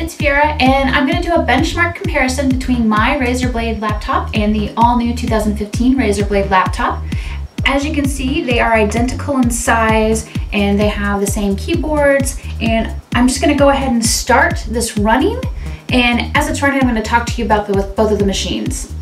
it's Phyrra, and I'm going to do a benchmark comparison between my Razer Blade laptop and the all-new 2015 Razer Blade laptop. As you can see, they are identical in size and they have the same keyboards, and I'm just going to go ahead and start this running, and as it's running I'm going to talk to you about both of the machines.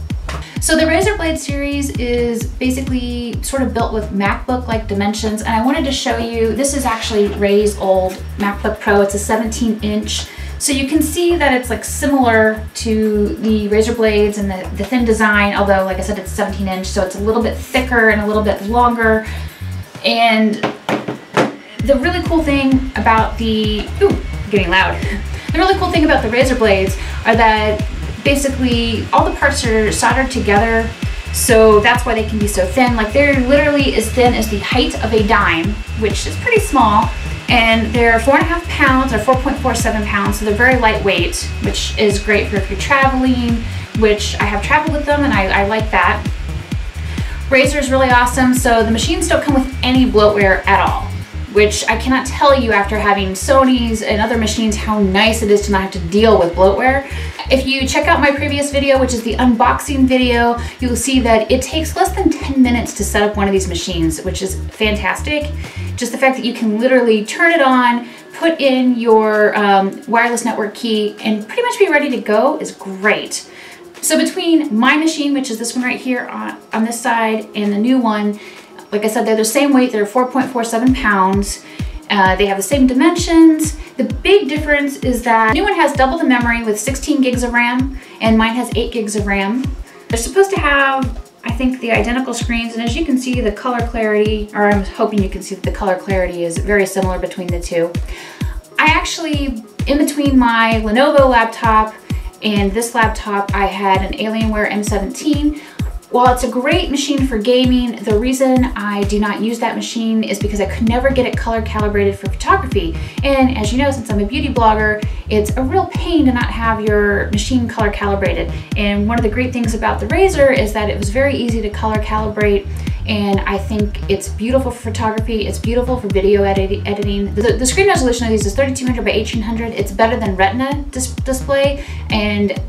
So the Razer Blade series is basically sort of built with MacBook-like dimensions, and I wanted to show you, this is actually Ray's old MacBook Pro. It's a 17-inch. So you can see that it's like similar to the Razer Blades and the thin design, although like I said, it's 17-inch, so it's a little bit thicker and a little bit longer. And the really cool thing about getting loud. The really cool thing about the Razer Blades are that basically all the parts are soldered together, so that's why they can be so thin. Like they're literally as thin as the height of a dime, which is pretty small, and they're 4.5 pounds or 4.47 pounds, so they're very lightweight, which is great for if you're traveling, which I have traveled with them and I like that. Razer is really awesome. So the machines don't come with any bloatware at all, which I cannot tell you after having Sony's and other machines how nice it is to not have to deal with bloatware. If you check out my previous video, which is the unboxing video, you'll see that it takes less than 10 minutes to set up one of these machines, which is fantastic. Just the fact that you can literally turn it on, put in your wireless network key, and pretty much be ready to go is great. So between my machine, which is this one right here on this side, and the new one, like I said, they're the same weight. They're 4.47 pounds. They have the same dimensions. The big difference is that the new one has double the memory with 16 gigs of RAM, and mine has 8 gigs of RAM. They're supposed to have, I think, the identical screens, and as you can see, the color clarity, or I'm hoping you can see that the color clarity is very similar between the two. I actually, in between my Lenovo laptop and this laptop, I had an Alienware M17. While it's a great machine for gaming, the reason I do not use that machine is because I could never get it color calibrated for photography. And as you know, since I'm a beauty blogger, it's a real pain to not have your machine color calibrated. And one of the great things about the Razer is that it was very easy to color calibrate, and I think it's beautiful for photography, it's beautiful for video editing. The screen resolution of these is 3200 by 1800. It's better than Retina display, and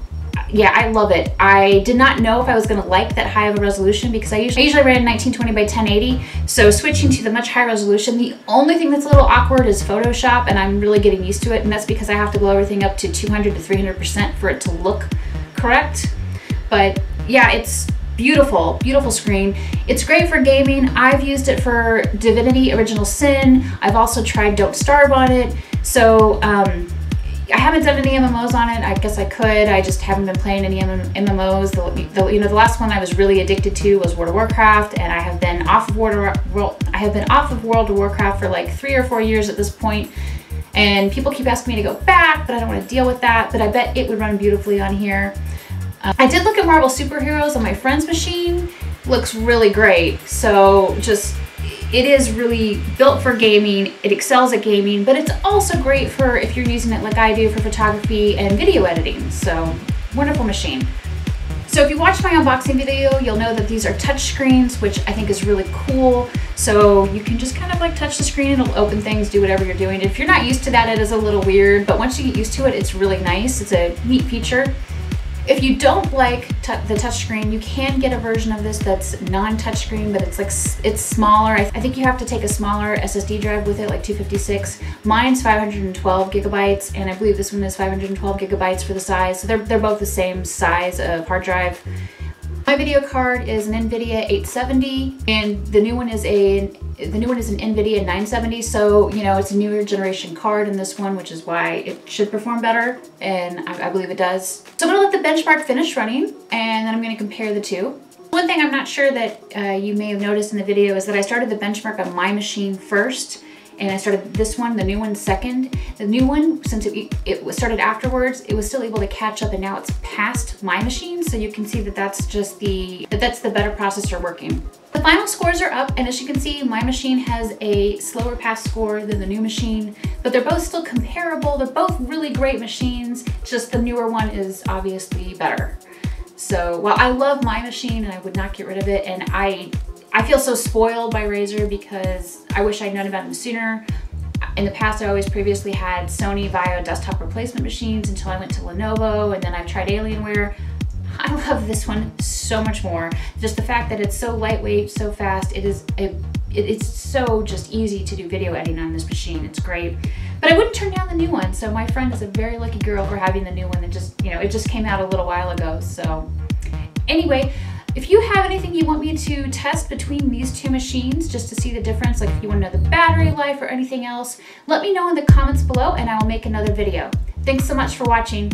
yeah, I love it. I did not know if I was gonna like that high of a resolution because I usually ran 1920 by 1080. So switching to the much higher resolution, the only thing that's a little awkward is Photoshop, and I'm really getting used to it. And that's because I have to blow everything up to 200 to 300% for it to look correct. But yeah, it's beautiful, beautiful screen. It's great for gaming. I've used it for Divinity Original Sin. I've also tried Don't Starve on it. So, I haven't done any MMOs on it. I guess I could. I just haven't been playing any MMOs. The last one I was really addicted to was World of Warcraft, and I have been off of World of Warcraft for like 3 or 4 years at this point. And people keep asking me to go back, but I don't want to deal with that. But I bet it would run beautifully on here. I did look at Marvel Superheroes on my friend's machine. Looks really great. So it is really built for gaming. It excels at gaming, but it's also great for if you're using it like I do for photography and video editing. So wonderful machine. So if you watch my unboxing video, you'll know that these are touch screens, which I think is really cool. So you can just kind of like touch the screen, it'll open things, do whatever you're doing. If you're not used to that, it is a little weird, but once you get used to it, it's really nice. It's a neat feature. If you don't like the touchscreen, you can get a version of this that's non-touchscreen, but it's smaller. I think you have to take a smaller SSD drive with it, like 256. Mine's 512 gigabytes, and I believe this one is 512 gigabytes for the size. So they're both the same size of hard drive. My video card is an NVIDIA 870, and the new one is an NVIDIA 970. So, you know, it's a newer generation card in this one, which is why it should perform better, and I believe it does. So I'm gonna let the benchmark finish running, and then I'm gonna compare the two. One thing I'm not sure that you may have noticed in the video is that I started the benchmark on my machine first, and I started this one, the new one, second. The new one, since it was started afterwards, it was still able to catch up, and now it's past my machine. So you can see that that's the better processor working. The final scores are up, and as you can see, my machine has a slower pass score than the new machine, but they're both still comparable. They're both really great machines, just the newer one is obviously better. So while I love my machine and I would not get rid of it, and I feel so spoiled by Razer because I wish I'd known about them sooner. In the past, I always previously had Sony Vaio desktop replacement machines until I went to Lenovo, and then I've tried Alienware. I love this one so much more. Just the fact that it's so lightweight, so fast. It's so just easy to do video editing on this machine. It's great. But I wouldn't turn down the new one. So my friend is a very lucky girl for having the new one. It just came out a little while ago. So anyway, if you have anything you want me to test between these two machines just to see the difference, like if you want to know the battery life or anything else, let me know in the comments below and I will make another video. Thanks so much for watching.